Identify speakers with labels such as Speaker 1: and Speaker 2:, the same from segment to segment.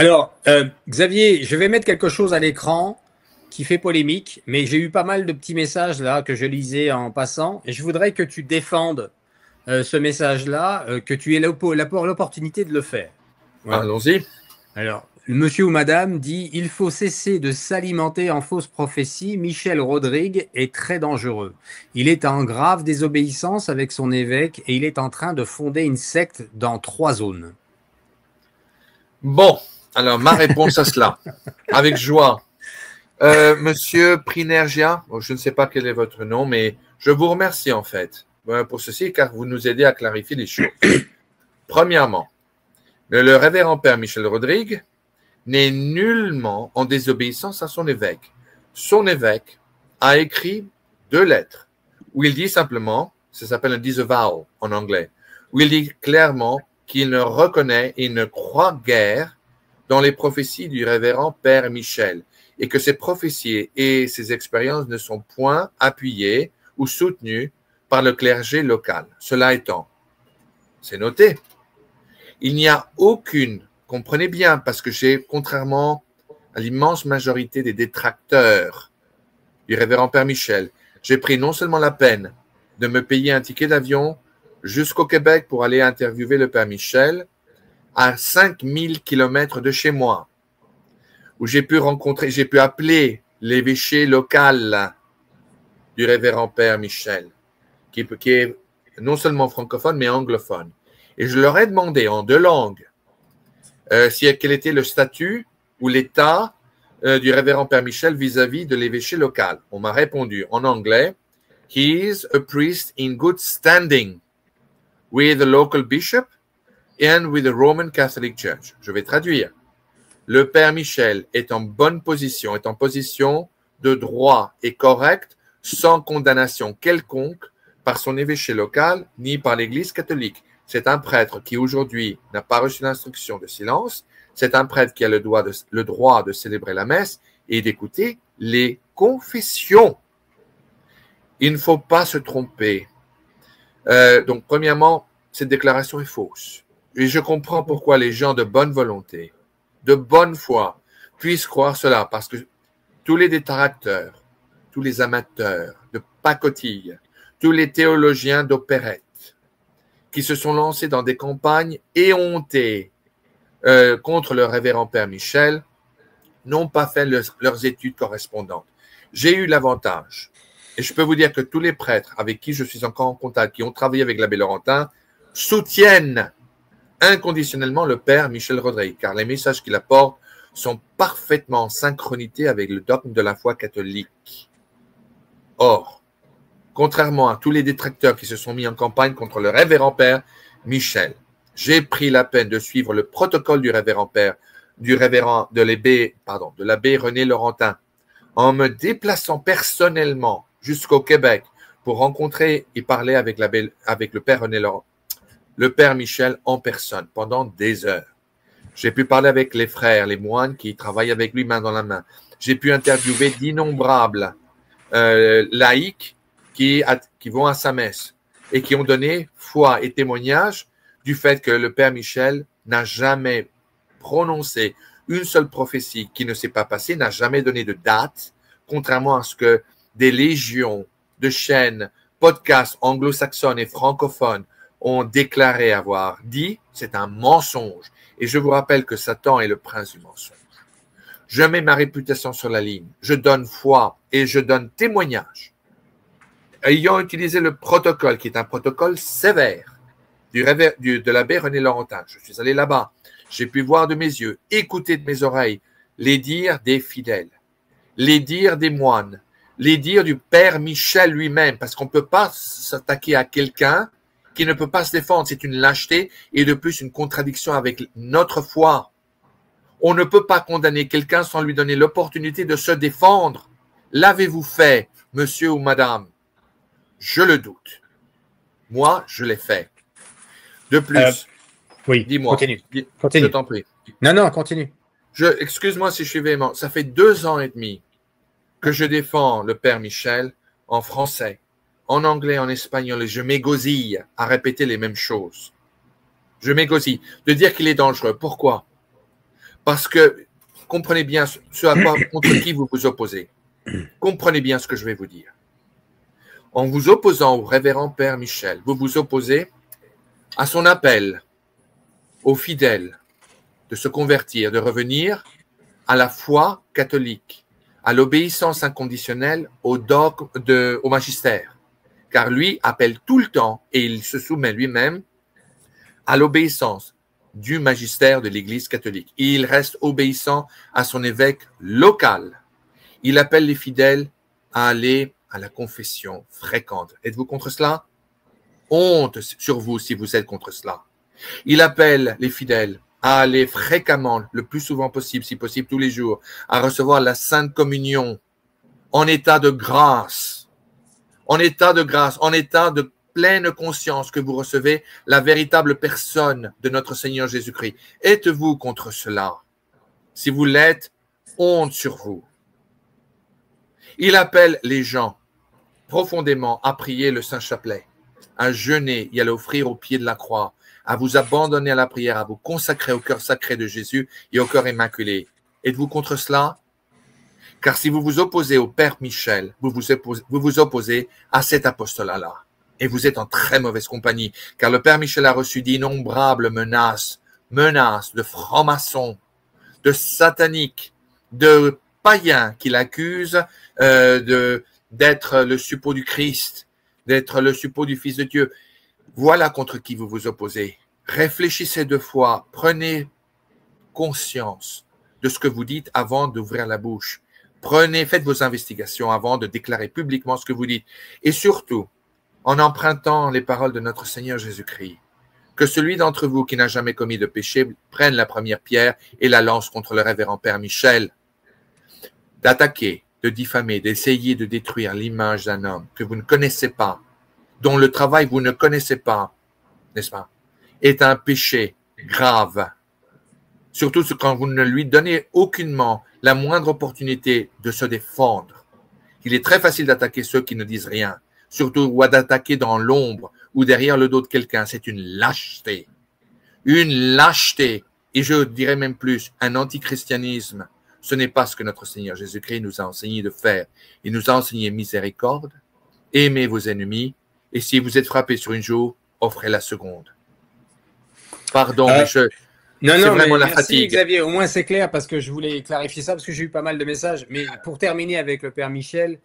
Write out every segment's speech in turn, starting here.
Speaker 1: Alors, Xavier, je vais mettre quelque chose à l'écran qui fait polémique, mais j'ai eu pas mal de petits messages là que je lisais en passant, et je voudrais que tu défendes ce message-là, que tu aies l'opportunité de le faire. Voilà.
Speaker 2: Allons-y.
Speaker 1: Alors, le monsieur ou madame dit: il faut cesser de s'alimenter en fausses prophéties. Michel Rodrigue est très dangereux. Il est en grave désobéissance avec son évêque et il est en train de fonder une secte dans 3 zones.
Speaker 2: Bon, alors ma réponse à cela, avec joie. Monsieur Prinergia, je ne sais pas quel est votre nom, mais je vous remercie en fait pour ceci, car vous nous aidez à clarifier les choses. Premièrement, le révérend Père Michel Rodrigue n'est nullement en désobéissance à son évêque. Son évêque a écrit 2 lettres où il dit simplement, ça s'appelle un disavow en anglais, où il dit clairement qu'il ne reconnaît et ne croit guère dans les prophéties du révérend Père Michel et que ces prophéties et ces expériences ne sont point appuyées ou soutenues par le clergé local. Cela étant, c'est noté. Il n'y a aucune, comprenez bien, parce que j'ai, contrairement à l'immense majorité des détracteurs du révérend Père Michel, j'ai pris non seulement la peine de me payer un ticket d'avion jusqu'au Québec pour aller interviewer le Père Michel à 5000 kilomètres de chez moi, où j'ai pu appeler l'évêché local du révérend Père Michel, qui est non seulement francophone, mais anglophone. Et je leur ai demandé en 2 langues quel était le statut ou l'état du révérend Père Michel vis-à-vis de l'évêché local. On m'a répondu en anglais, he is a priest in good standing with the local bishop and with the Roman Catholic Church. Je vais traduire. Le Père Michel est en bonne position, est en position de droit et correcte, sans condamnation quelconque par son évêché local ni par l'Église catholique. C'est un prêtre qui aujourd'hui n'a pas reçu l'instruction de silence. C'est un prêtre qui a le droit de célébrer la messe et d'écouter les confessions. Il ne faut pas se tromper. Donc, premièrement, cette déclaration est fausse. Et je comprends pourquoi les gens de bonne volonté, de bonne foi, puissent croire cela, parce que tous les détracteurs, tous les amateurs de pacotille, tous les théologiens d'opérette, qui se sont lancés dans des campagnes éhontées contre le révérend Père Michel, n'ont pas fait leurs études correspondantes. J'ai eu l'avantage, et je peux vous dire que tous les prêtres avec qui je suis encore en contact, qui ont travaillé avec l'abbé Laurentin, soutiennent inconditionnellement le Père Michel Rodrigue, car les messages qu'il apporte sont parfaitement en synchronité avec le dogme de la foi catholique. Or, contrairement à tous les détracteurs qui se sont mis en campagne contre le révérend Père Michel, j'ai pris la peine de suivre le protocole du révérend Père, de l'abbé René Laurentin, en me déplaçant personnellement jusqu'au Québec pour rencontrer et parler avec le Père René Laurentin, le Père Michel en personne pendant des heures. J'ai pu parler avec les frères, les moines qui travaillent avec lui main dans la main. J'ai pu interviewer d'innombrables laïcs qui vont à sa messe et qui ont donné foi et témoignage du fait que le Père Michel n'a jamais prononcé une seule prophétie qui ne s'est pas passée, n'a jamais donné de date, contrairement à ce que des légions de chaînes, podcasts anglo-saxonnes et francophones ont déclaré avoir dit. C'est un mensonge. Et je vous rappelle que Satan est le prince du mensonge. Je mets ma réputation sur la ligne. Je donne foi et je donne témoignage. Ayant utilisé le protocole, qui est un protocole sévère, de l'abbé René Laurentin. Je suis allé là-bas. J'ai pu voir de mes yeux, écouter de mes oreilles, les dires des fidèles, les dires des moines, les dires du Père Michel lui-même, parce qu'on ne peut pas s'attaquer à quelqu'un qui ne peut pas se défendre. C'est une lâcheté et de plus une contradiction avec notre foi. On ne peut pas condamner quelqu'un sans lui donner l'opportunité de se défendre. L'avez-vous fait, monsieur ou madame? Je le doute. Moi, je l'ai fait. De plus,
Speaker 1: oui,
Speaker 2: dis-moi,
Speaker 1: continue.
Speaker 2: Je t'en prie.
Speaker 1: Non, continue.
Speaker 2: Excuse-moi si je suis véhément. Ça fait 2 ans et demi que je défends le Père Michel en français, en anglais, en espagnol, et je m'égosille à répéter les mêmes choses. Je m'égosille de dire qu'il est dangereux. Pourquoi? Parce que comprenez bien contre qui vous vous opposez. Comprenez bien ce que je vais vous dire. En vous opposant au révérend Père Michel, vous vous opposez à son appel aux fidèles de se convertir, de revenir à la foi catholique, à l'obéissance inconditionnelle au dogme, au magistère. Car lui appelle tout le temps, et il se soumet lui-même à l'obéissance du magistère de l'Église catholique. Et il reste obéissant à son évêque local. Il appelle les fidèles à aller à la confession fréquente. Êtes-vous contre cela? Honte sur vous si vous êtes contre cela. Il appelle les fidèles à aller fréquemment, le plus souvent possible, si possible tous les jours, à recevoir la Sainte Communion en état de grâce, en état de pleine conscience que vous recevez la véritable personne de notre Seigneur Jésus-Christ. Êtes-vous contre cela? Si vous l'êtes, honte sur vous. Il appelle les gens profondément à prier le Saint-Chapelet, à jeûner et à l'offrir au pied de la croix, à vous abandonner à la prière, à vous consacrer au cœur sacré de Jésus et au cœur immaculé. Êtes-vous contre cela? Car si vous vous opposez au Père Michel, vous vous opposez à cet apostolat-là. Et vous êtes en très mauvaise compagnie, car le Père Michel a reçu d'innombrables menaces de francs-maçons, de sataniques, de païens qui l'accusent d'être le suppôt du Christ, d'être le suppôt du Fils de Dieu. Voilà contre qui vous vous opposez. Réfléchissez 2 fois, prenez conscience de ce que vous dites avant d'ouvrir la bouche. Faites vos investigations avant de déclarer publiquement ce que vous dites. Et surtout, en empruntant les paroles de notre Seigneur Jésus-Christ, que celui d'entre vous qui n'a jamais commis de péché prenne la première pierre et la lance contre le révérend Père Michel. D'attaquer, de diffamer, d'essayer de détruire l'image d'un homme que vous ne connaissez pas, dont le travail vous ne connaissez pas, n'est-ce pas, est un péché grave. Surtout quand vous ne lui donnez aucunement la moindre opportunité de se défendre. Il est très facile d'attaquer ceux qui ne disent rien, surtout ou d'attaquer dans l'ombre ou derrière le dos de quelqu'un. C'est une lâcheté. Une lâcheté. Et je dirais même plus, un antichristianisme. Ce n'est pas ce que notre Seigneur Jésus-Christ nous a enseigné de faire. Il nous a enseigné miséricorde, aimez vos ennemis, et si vous êtes frappé sur une joue, offrez la seconde. Pardon, mais c'est vraiment la
Speaker 1: merci
Speaker 2: fatigue.
Speaker 1: Xavier, au moins c'est clair parce que je voulais clarifier ça parce que j'ai eu pas mal de messages. Mais pour terminer avec le Père Michel,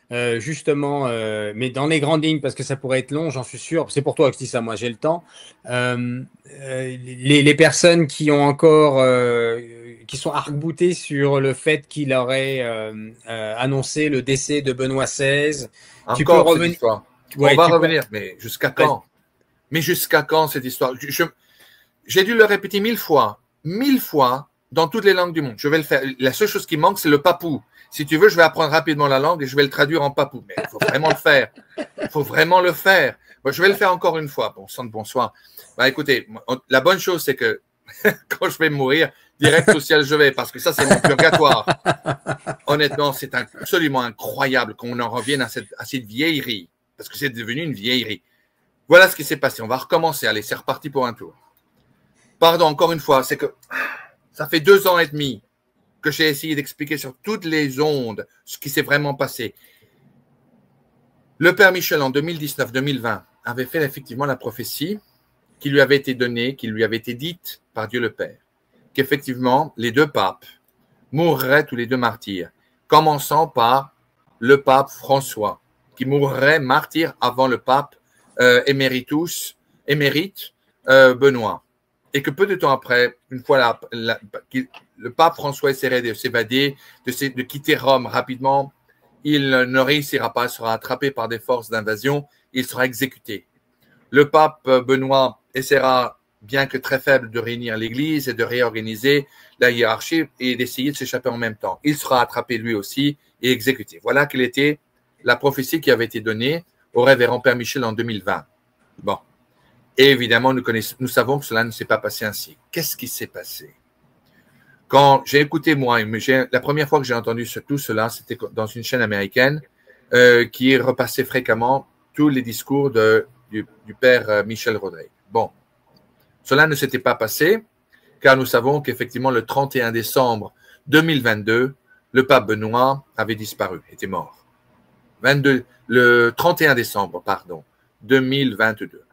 Speaker 1: justement, mais dans les grandes lignes parce que ça pourrait être long, j'en suis sûr. C'est pour toi que je dis ça, moi j'ai le temps. Les personnes qui ont encore, qui sont arc-boutées sur le fait qu'il aurait annoncé le décès de Benoît XVI.
Speaker 2: Encore
Speaker 1: tu peux revenir.
Speaker 2: Cette histoire.
Speaker 1: Ouais,
Speaker 2: on va revenir, mais jusqu'à quand? Mais jusqu'à quand cette histoire? J'ai dû le répéter 1000 fois, dans toutes les langues du monde. Je vais le faire. La seule chose qui manque, c'est le papou. Si tu veux, je vais apprendre rapidement la langue et je vais le traduire en papou. Mais il faut vraiment le faire. Il faut vraiment le faire. Bon, je vais le faire encore une fois. Bon sang de bonsoir. Bah, écoutez, la bonne chose, c'est que quand je vais mourir, direct au ciel je vais, parce que ça, c'est mon purgatoire. Honnêtement, c'est absolument incroyable qu'on en revienne à cette vieillerie, parce que c'est devenu une vieillerie. Voilà ce qui s'est passé. On va recommencer. Allez, c'est reparti pour un tour. Pardon, encore une fois, c'est que ça fait 2 ans et demi que j'ai essayé d'expliquer sur toutes les ondes ce qui s'est vraiment passé. Le Père Michel, en 2019-2020, avait fait effectivement la prophétie qui lui avait été donnée, qui lui avait été dite par Dieu le Père, qu'effectivement, les 2 papes mourraient tous les 2 martyrs, commençant par le pape François, qui mourrait martyr avant le pape émérite Benoît. Et que peu de temps après, une fois le pape François essaierait de s'évader, de quitter Rome rapidement, il ne réussira pas, il sera attrapé par des forces d'invasion, il sera exécuté. Le pape Benoît essaiera, bien que très faible, de réunir l'Église et de réorganiser la hiérarchie et d'essayer de s'échapper en même temps. Il sera attrapé lui aussi et exécuté. Voilà quelle était la prophétie qui avait été donnée au révérend Père Michel en 2020. Bon. Et évidemment, nous savons que cela ne s'est pas passé ainsi. Qu'est-ce qui s'est passé? Quand j'ai écouté, moi, la première fois que j'ai entendu tout cela, c'était dans une chaîne américaine qui repassait fréquemment tous les discours du père Michel Rodrigue. Bon, cela ne s'était pas passé car nous savons qu'effectivement, le 31 décembre 2022, le pape Benoît avait disparu, était mort. Le 31 décembre, pardon, 2022.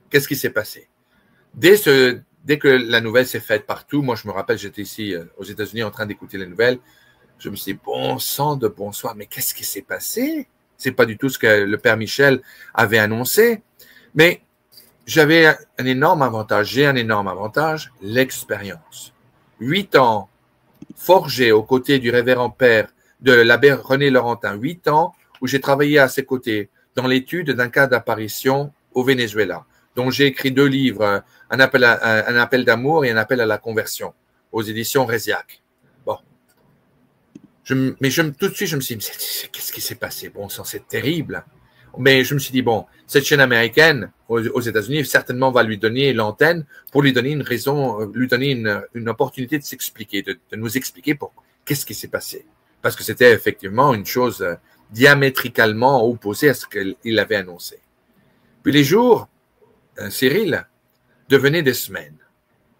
Speaker 2: Qu'est-ce qui s'est passé? Dès que la nouvelle s'est faite partout, moi je me rappelle, j'étais ici aux États-Unis en train d'écouter les nouvelles, je me suis dit, bon sang de bonsoir, mais qu'est-ce qui s'est passé? C'est pas du tout ce que le Père Michel avait annoncé, mais j'avais un énorme avantage, j'ai un énorme avantage, l'expérience. 8 ans forgé aux côtés du révérend père de l'abbé René Laurentin, 8 ans où j'ai travaillé à ses côtés dans l'étude d'un cas d'apparition au Venezuela, dont j'ai écrit 2 livres, un appel d'amour et un appel à la conversion, aux éditions Réziac. Bon. Tout de suite, je me suis dit, qu'est-ce qui s'est passé? Bon sang, c'est terrible. Mais je me suis dit, bon, cette chaîne américaine aux États-Unis certainement va lui donner l'antenne pour lui donner une raison, lui donner une opportunité de s'expliquer, de nous expliquer qu'est-ce qui s'est passé. Parce que c'était effectivement une chose diamétralement opposée à ce qu'il avait annoncé. Puis les jours, Cyril, devenaient des semaines.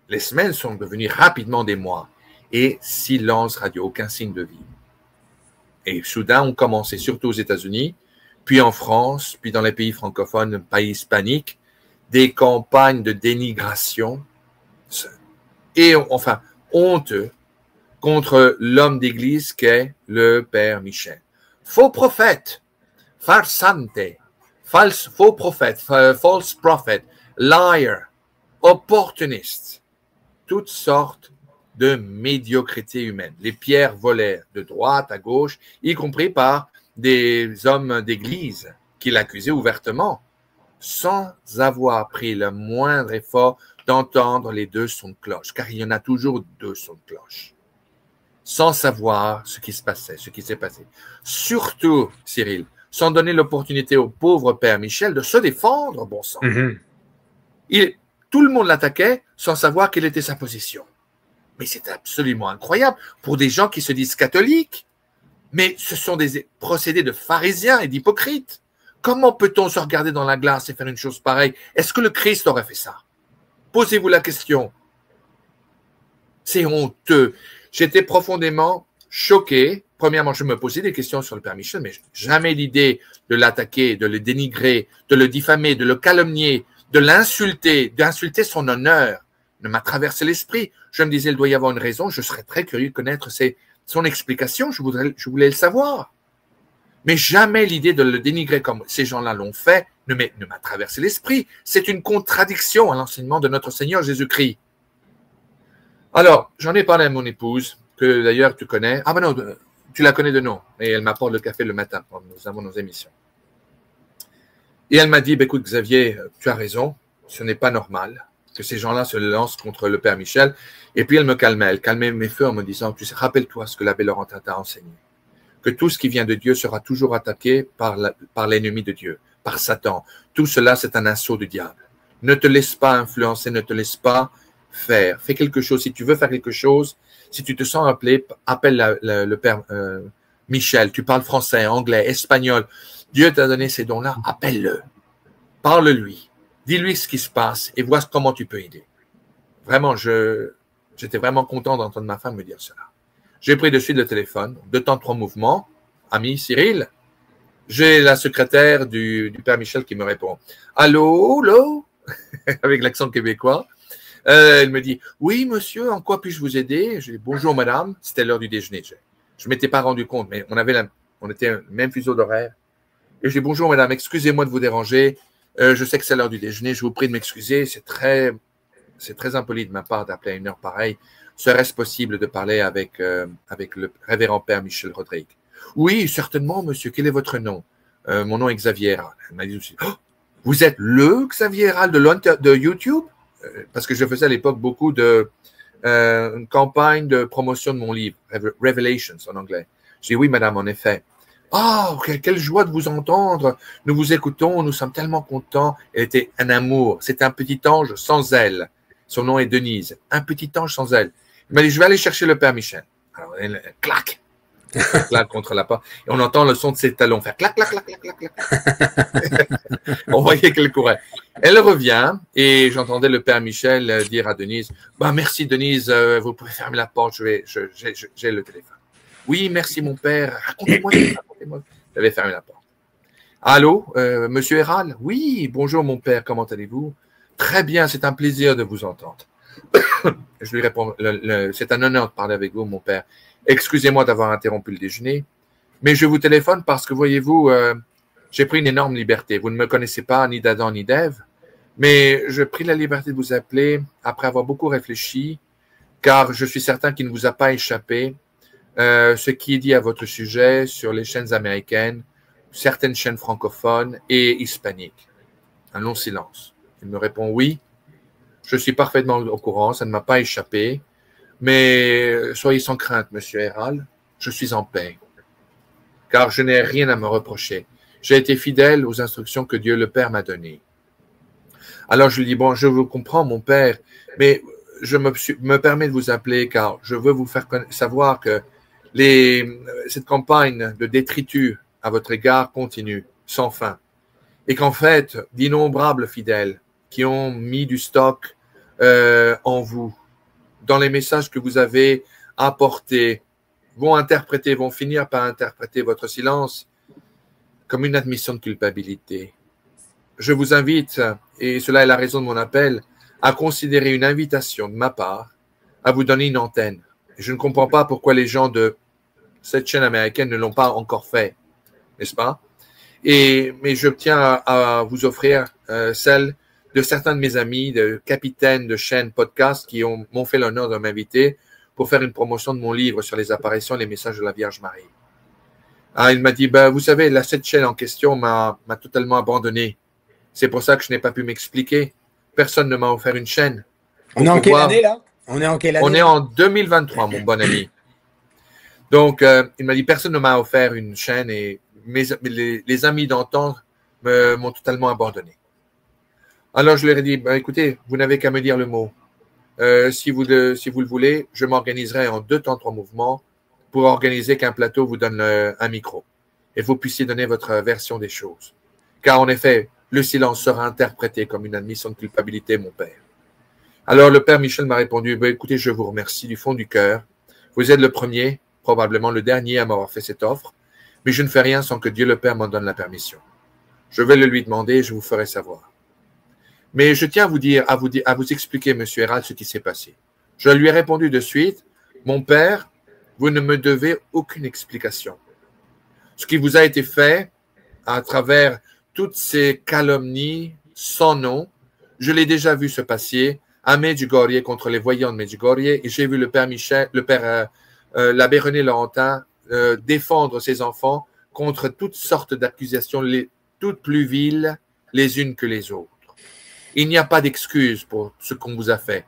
Speaker 2: Les semaines sont devenues rapidement des mois. Et silence radio, aucun signe de vie. Et soudain, on commençait, surtout aux États-Unis, puis en France, puis dans les pays francophones, pays hispaniques, des campagnes de dénigration et, enfin, honteux contre l'homme d'église qu'est le Père Michel. Faux prophète, farsante, faux prophète, false prophet, liar, opportuniste, toutes sortes de médiocrité humaine. Les pierres volèrent de droite à gauche, y compris par des hommes d'église qui l'accusaient ouvertement, sans avoir pris le moindre effort d'entendre les 2 sons de cloche, car il y en a toujours 2 sons de cloche, sans savoir ce qui se passait, ce qui s'est passé. Surtout, Cyril, sans donner l'opportunité au pauvre Père Michel de se défendre, bon sang. Tout le monde l'attaquait sans savoir quelle était sa position. Mais c'est absolument incroyable pour des gens qui se disent catholiques. Mais ce sont des procédés de pharisiens et d'hypocrites. Comment peut-on se regarder dans la glace et faire une chose pareille? Est-ce que le Christ aurait fait ça? Posez-vous la question. C'est honteux. J'étais profondément choqué. Premièrement, je me posais des questions sur le Père Michel, mais jamais l'idée de l'attaquer, de le dénigrer, de le diffamer, de le calomnier, de l'insulter, d'insulter son honneur ne m'a traversé l'esprit. Je me disais, il doit y avoir une raison. Je serais très curieux de connaître son explication. Je voulais le savoir. Mais jamais l'idée de le dénigrer comme ces gens-là l'ont fait ne m'a traversé l'esprit. C'est une contradiction à l'enseignement de notre Seigneur Jésus-Christ. Alors, j'en ai parlé à mon épouse, que d'ailleurs tu connais. Ah ben non, tu la connais de nom. Et elle m'apporte le café le matin quand nous avons nos émissions. Et elle m'a dit, écoute Xavier, tu as raison, ce n'est pas normal que ces gens-là se lancent contre le Père Michel. Et puis elle me calmait. Elle calmait mes feux en me disant, tu sais, rappelle-toi ce que l'abbé Laurentin t'a enseigné. Que tout ce qui vient de Dieu sera toujours attaqué par l'ennemi de Dieu, par Satan. Tout cela, c'est un assaut du diable. Ne te laisse pas influencer, ne te laisse pas faire. Fais quelque chose. Si tu veux faire quelque chose, si tu te sens appelé, appelle le Père Michel. Tu parles français, anglais, espagnol. Dieu t'a donné ces dons-là, appelle-le. Parle-lui. Dis-lui ce qui se passe et vois comment tu peux aider. Vraiment, j'étais vraiment content d'entendre ma femme me dire cela. J'ai pris de suite le téléphone, 2 temps de 3 mouvements. Ami Cyril, j'ai la secrétaire du Père Michel qui me répond. Allô, allô, avec l'accent québécois. Elle me dit, oui, monsieur, en quoi puis-je vous aider? Je dis, bonjour, madame. C'était l'heure du déjeuner. Je ne m'étais pas rendu compte, mais on était le même fuseau d'horaire. Et je dis, bonjour, madame, excusez-moi de vous déranger. Je sais que c'est l'heure du déjeuner. Je vous prie de m'excuser. C'est très impoli de ma part d'appeler à une heure pareille. Serait-ce possible de parler avec le révérend Père Michel Rodrigue? Oui, certainement, monsieur. Quel est votre nom? Mon nom est Xavier Héral. Elle m'a dit aussi, oh, vous êtes le Xavier Héral de YouTube? Parce que je faisais à l'époque beaucoup de une campagne de promotion de mon livre, Revelations en anglais. Je dis oui, madame, en effet. Oh, quelle joie de vous entendre. Nous vous écoutons, nous sommes tellement contents. Elle était un amour. C'est un petit ange sans aile. Son nom est Denise. Un petit ange sans aile. Il m'a dit, je vais aller chercher le Père Michel. Alors, elle, clac. Elle claque contre la porte. Et on entend le son de ses talons faire clac, clac, clac, clac, clac, clac. On voyait qu'elle courait. Elle revient et j'entendais le père Michel dire à Denise, bah, merci Denise, vous pouvez fermer la porte, j'ai le téléphone. Oui, merci mon père, racontez-moi. J'avais fermé la porte. Allô, monsieur Héral? Oui, bonjour mon père, comment allez-vous? Très bien, c'est un plaisir de vous entendre. Je lui réponds, c'est un honneur de parler avec vous, mon père. Excusez-moi d'avoir interrompu le déjeuner, mais je vous téléphone parce que, voyez-vous, j'ai pris une énorme liberté. Vous ne me connaissez pas, ni d'Adam ni d'Ève, mais je pris la liberté de vous appeler après avoir beaucoup réfléchi, car je suis certain qu'il ne vous a pas échappé ce qui est dit à votre sujet sur les chaînes américaines, certaines chaînes francophones et hispaniques. Un long silence. Il me répond oui. Je suis parfaitement au courant, ça ne m'a pas échappé, mais soyez sans crainte, monsieur Héral, je suis en paix, car je n'ai rien à me reprocher. J'ai été fidèle aux instructions que Dieu le Père m'a données. Alors je lui dis, bon, je vous comprends, mon père, mais je me permets de vous appeler car je veux vous faire savoir que cette campagne de détritus à votre égard continue sans fin. Et qu'en fait, d'innombrables fidèles qui ont mis du stock en vous, dans les messages que vous avez apportés, vont finir par interpréter votre silence comme une admission de culpabilité. Je vous invite, et cela est la raison de mon appel, à considérer une invitation de ma part à vous donner une antenne. Et je ne comprends pas pourquoi les gens de cette chaîne américaine ne l'ont pas encore fait, n'est-ce pas? Mais je tiens à vous offrir celle de certains de mes amis, de capitaines de chaînes podcast qui m'ont fait l'honneur de m'inviter pour faire une promotion de mon livre sur les apparitions et les messages de la Vierge Marie. Ah, il m'a dit, ben, vous savez, cette chaîne en question m'a totalement abandonné. C'est pour ça que je n'ai pas pu m'expliquer. Personne ne m'a offert une chaîne.
Speaker 1: On est en quelle année, là? On est en quelle année?
Speaker 2: On est en 2023, mon bon ami. Donc, il m'a dit, personne ne m'a offert une chaîne et les amis d'antan m'ont totalement abandonné. Alors, je leur ai dit, ben, écoutez, vous n'avez qu'à me dire le mot. Si vous le voulez, je m'organiserai en 2 temps 3 mouvements pour organiser qu'un plateau vous donne un micro et vous puissiez donner votre version des choses. Car en effet, le silence sera interprété comme une admission de culpabilité, mon père. Alors, le père Michel m'a répondu, ben, écoutez, je vous remercie du fond du cœur. Vous êtes le premier, probablement le dernier à m'avoir fait cette offre, mais je ne fais rien sans que Dieu le Père m'en donne la permission. Je vais le lui demander et je vous ferai savoir. Mais je tiens à vous expliquer, monsieur Héral, ce qui s'est passé. Je lui ai répondu de suite, mon père, vous ne me devez aucune explication. Ce qui vous a été fait à travers toutes ces calomnies sans nom, je l'ai déjà vu se passer à Medjugorje contre les voyants de Medjugorje et j'ai vu le père Michel, l'abbé René Laurentin défendre ses enfants contre toutes sortes d'accusations, toutes plus viles les unes que les autres. Il n'y a pas d'excuse pour ce qu'on vous a fait.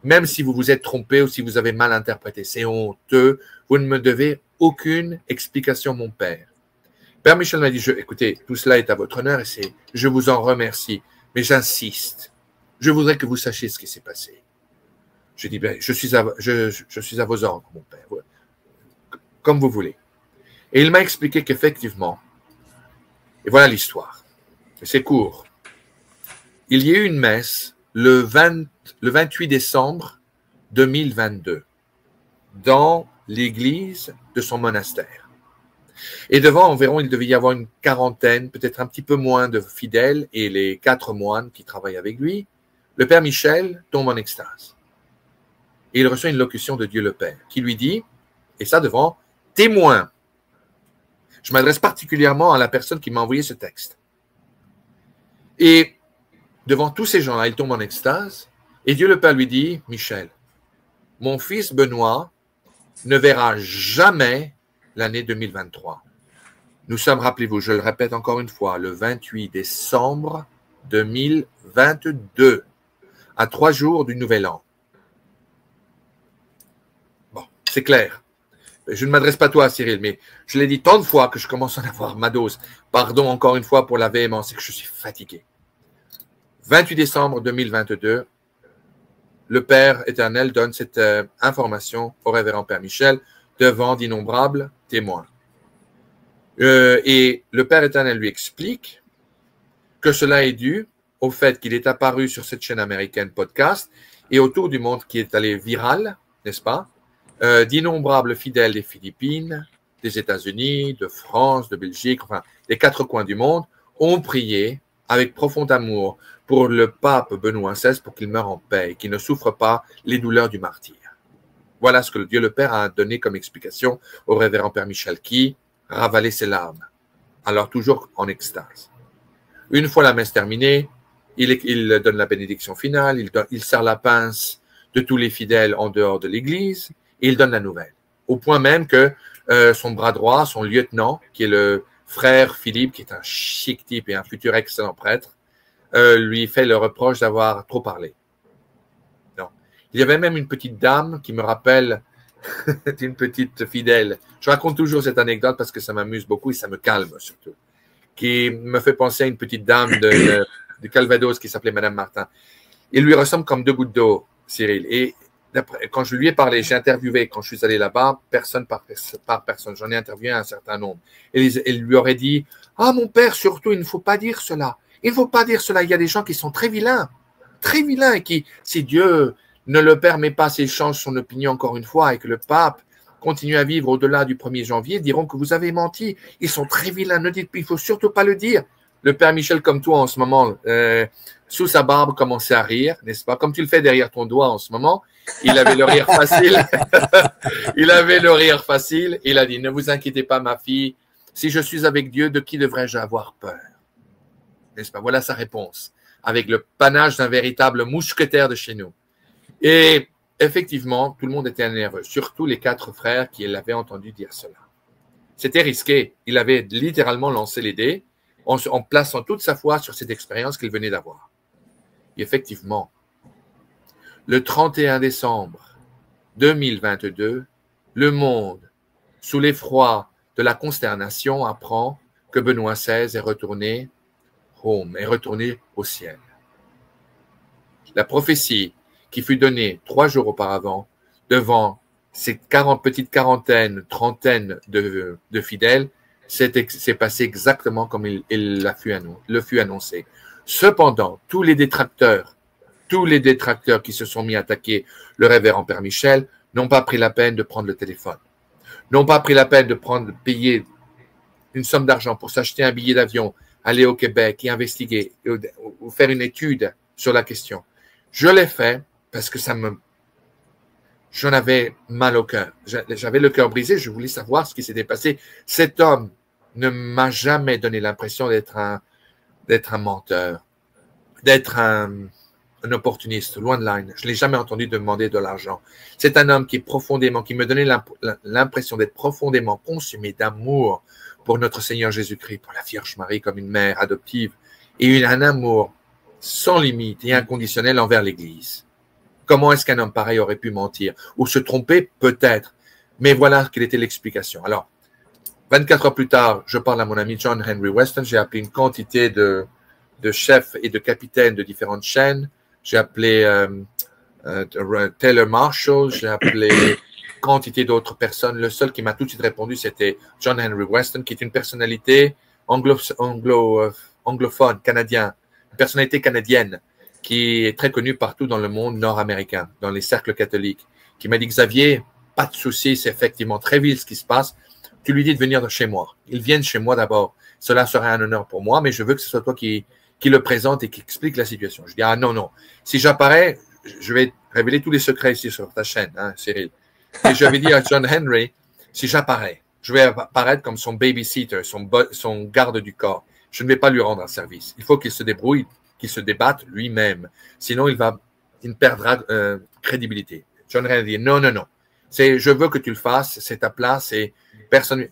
Speaker 2: Même si vous vous êtes trompé ou si vous avez mal interprété, c'est honteux. Vous ne me devez aucune explication, mon père. Père Michel m'a dit, écoutez, tout cela est à votre honneur et je vous en remercie, mais j'insiste. Je voudrais que vous sachiez ce qui s'est passé. J'ai dit, ben, je suis à vos ordres, mon père, comme vous voulez. Et il m'a expliqué qu'effectivement, et voilà l'histoire, c'est court, il y a eu une messe le 28 décembre 2022 dans l'église de son monastère. Et devant environ, il devait y avoir une quarantaine, peut-être un petit peu moins de fidèles et les 4 moines qui travaillent avec lui. Le père Michel tombe en extase. Et il reçoit une locution de Dieu le Père qui lui dit, et ça devant témoins. Je m'adresse particulièrement à la personne qui m'a envoyé ce texte. Et devant tous ces gens-là, il tombe en extase et Dieu le Père lui dit, Michel, mon fils Benoît ne verra jamais l'année 2023. Nous sommes, rappelez-vous, je le répète encore une fois, le 28 décembre 2022, à 3 jours du Nouvel An. Bon, c'est clair. Je ne m'adresse pas à toi, Cyril, mais je l'ai dit tant de fois que je commence à en avoir ma dose. Pardon encore une fois pour la véhémence, c'est que je suis fatigué. 28 décembre 2022, le Père éternel donne cette information au révérend Père Michel devant d'innombrables témoin. Et le Père éternel lui explique que cela est dû au fait qu'il est apparu sur cette chaîne américaine podcast et autour du monde qui est allé viral, n'est-ce pas, d'innombrables fidèles des Philippines, des États-Unis, de France, de Belgique, enfin, des 4 coins du monde, ont prié avec profond amour pour le pape Benoît XVI pour qu'il meure en paix et qu'il ne souffre pas les douleurs du martyr. Voilà ce que Dieu le Père a donné comme explication au révérend Père Michel qui ravalait ses larmes, alors toujours en extase. Une fois la messe terminée, il donne la bénédiction finale, il serre la pince de tous les fidèles en dehors de l'église et il donne la nouvelle. Au point même que son bras droit, son lieutenant, qui est le frère Philippe, qui est un chic type et un futur excellent prêtre, lui fait le reproche d'avoir trop parlé. Non. Il y avait même une petite dame qui me rappelle une petite fidèle. Je raconte toujours cette anecdote parce que ça m'amuse beaucoup et ça me calme surtout. Qui me fait penser à une petite dame de Calvados qui s'appelait Madame Martin. Il lui ressemble comme 2 gouttes d'eau, Cyril. Et quand je lui ai parlé, j'ai interviewé, quand je suis allé là-bas, personne par personne. J'en ai interviewé un certain nombre. Et il lui aurait dit, « Ah, mon père, surtout, il ne faut pas dire cela. Il ne faut pas dire cela. Il y a des gens qui sont très vilains, et qui, si Dieu ne le permet pas, s'il change son opinion encore une fois et que le pape continue à vivre au-delà du 1er janvier, diront que vous avez menti. Ils sont très vilains. Ne dites, il ne faut surtout pas le dire. » Le Père Michel, comme toi en ce moment, sous sa barbe, commençait à rire, n'est-ce pas? Comme tu le fais derrière ton doigt en ce moment. Il avait le rire facile. Il avait le rire facile. Il a dit, ne vous inquiétez pas, ma fille. Si je suis avec Dieu, de qui devrais-je avoir peur? N'est-ce pas? Voilà sa réponse. Avec le panache d'un véritable mousquetaire de chez nous. Et effectivement, tout le monde était nerveux. Surtout les 4 frères qui l'avaient entendu dire cela. C'était risqué. Il avait littéralement lancé les dés en plaçant toute sa foi sur cette expérience qu'il venait d'avoir. Et effectivement, le 31 décembre 2022, le monde, sous l'effroi de la consternation, apprend que Benoît XVI est retourné home, est retourné au ciel. La prophétie qui fut donnée 3 jours auparavant devant ces petites quarantaines, trentaines de fidèles, c'est passé exactement comme il le fut annoncé. Cependant, tous les détracteurs qui se sont mis à attaquer le révérend Père Michel n'ont pas pris la peine de prendre le téléphone, n'ont pas pris la peine de payer une somme d'argent pour s'acheter un billet d'avion, aller au Québec et investiguer ou faire une étude sur la question. Je l'ai fait parce que j'en avais mal au cœur. J'avais le cœur brisé, je voulais savoir ce qui s'était passé. Cet homme ne m'a jamais donné l'impression d'être un menteur, d'être un opportuniste, loin de là. Je ne l'ai jamais entendu demander de l'argent. C'est un homme qui me donnait l'impression d'être profondément consumé d'amour pour notre Seigneur Jésus-Christ, pour la Vierge Marie comme une mère adoptive, et un amour sans limite et inconditionnel envers l'Église. Comment est-ce qu'un homme pareil aurait pu mentir? Ou se tromper? Peut-être. Mais voilà quelle était l'explication. Alors, 24 heures plus tard, je parle à mon ami John Henry Weston. J'ai appelé une quantité de chefs et de capitaines de différentes chaînes. J'ai appelé Taylor Marshall. J'ai appelé quantité d'autres personnes. Le seul qui m'a tout de suite répondu, c'était John Henry Weston, qui est une personnalité anglophone, canadien, une personnalité canadienne qui est très connue partout dans le monde nord-américain, dans les cercles catholiques, qui m'a dit, Xavier, pas de souci, c'est effectivement très vil ce qui se passe. Tu lui dis de venir de chez moi. Ils viennent chez moi d'abord. Cela serait un honneur pour moi, mais je veux que ce soit toi qui le présente et qui explique la situation. Je dis, ah non. Si j'apparais, je vais révéler tous les secrets ici sur ta chaîne, hein, Cyril. Et j'avais dit à John Henry, si j'apparais, je vais apparaître comme son babysitter, son garde du corps. Je ne vais pas lui rendre un service. Il faut qu'il se débrouille, qu'il se débatte lui-même. Sinon, il perdra crédibilité. John Henry dit, non. Je veux que tu le fasses, c'est ta place et personne.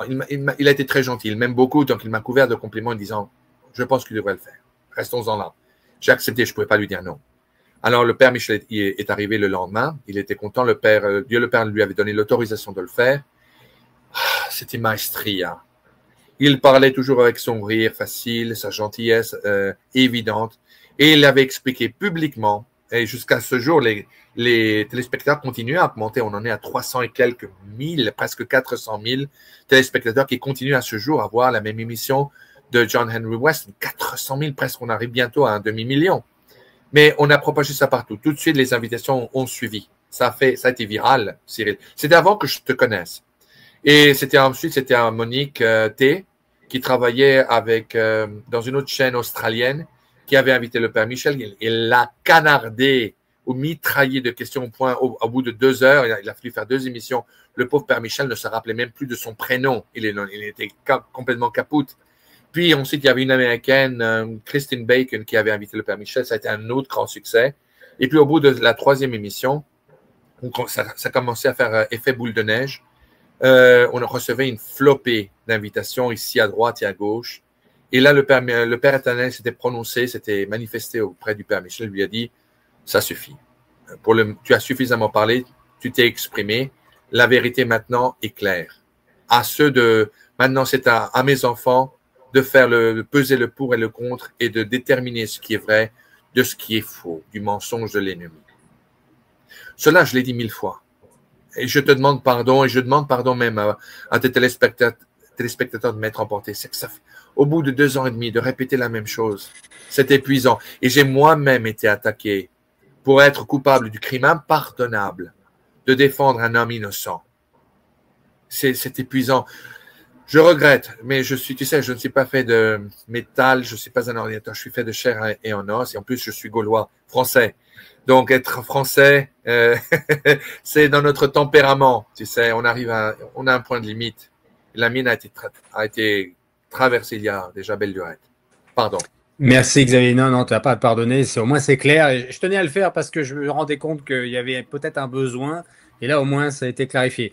Speaker 2: Il a été très gentil, il m'aime beaucoup, donc il m'a couvert de compliments en disant, je pense que tu devrais le faire. Restons-en là. J'ai accepté, je ne pouvais pas lui dire non. Alors, le Père Michel est arrivé le lendemain. Il était content. Dieu le Père lui avait donné l'autorisation de le faire. C'était maestria. Il parlait toujours avec son rire facile, sa gentillesse évidente. Et il avait expliqué publiquement Et jusqu'à ce jour, les téléspectateurs continuent à augmenter. On en est à 300 et quelques mille, presque 400 000 téléspectateurs qui continuent à ce jour à voir la même émission de John Henry Weston. 400 000, presque, on arrive bientôt à un demi-million. Mais on a propagé ça partout. Tout de suite, les invitations ont suivi. Ça a été viral, Cyril. C'était avant que je te connaisse. Et ensuite, c'était Monique T, qui travaillait dans une autre chaîne australienne, qui avait invité le père Michel. Il l'a canardé ou mitraillé de questions au point. Au bout de 2 heures, il a fallu faire 2 émissions. Le pauvre père Michel ne se rappelait même plus de son prénom. Il était complètement capoute. Puis ensuite, il y avait une Américaine, Christine Bacon, qui avait invité le père Michel. Ça a été un autre grand succès. Et puis au bout de la 3e émission, ça commençait à faire effet boule de neige. On recevait une flopée d'invitations ici à droite et à gauche. Et là, le Père éternel s'était prononcé, s'était manifesté auprès du Père Michel, lui a dit, ça suffit. Tu as suffisamment parlé, tu t'es exprimé. La vérité maintenant est claire. Maintenant, c'est à mes enfants de faire peser le pour et le contre et de déterminer ce qui est vrai de ce qui est faux, du mensonge de l'ennemi. Cela, je l'ai dit 1000 fois. Et je te demande pardon, et je demande pardon même à tes téléspectateurs de m'être emporté. C'est que au bout de 2 ans et demi, de répéter la même chose, c'est épuisant. Et j'ai moi-même été attaqué pour être coupable du crime impardonnable de défendre un homme innocent. C'est épuisant. Je regrette, mais tu sais, je ne suis pas fait de métal, je ne suis pas un ordinateur, je suis fait de chair et en os, et en plus, je suis gaulois, français. Donc, être français, c'est dans notre tempérament, tu sais, on a un point de limite. La mienne a été traversée il y a déjà belle lurette. Pardon.
Speaker 1: Merci Xavier. Non, tu n'as pas à te pardonner. Au moins, c'est clair. Et je tenais à le faire parce que je me rendais compte qu'il y avait peut-être un besoin. Et là, au moins, ça a été clarifié.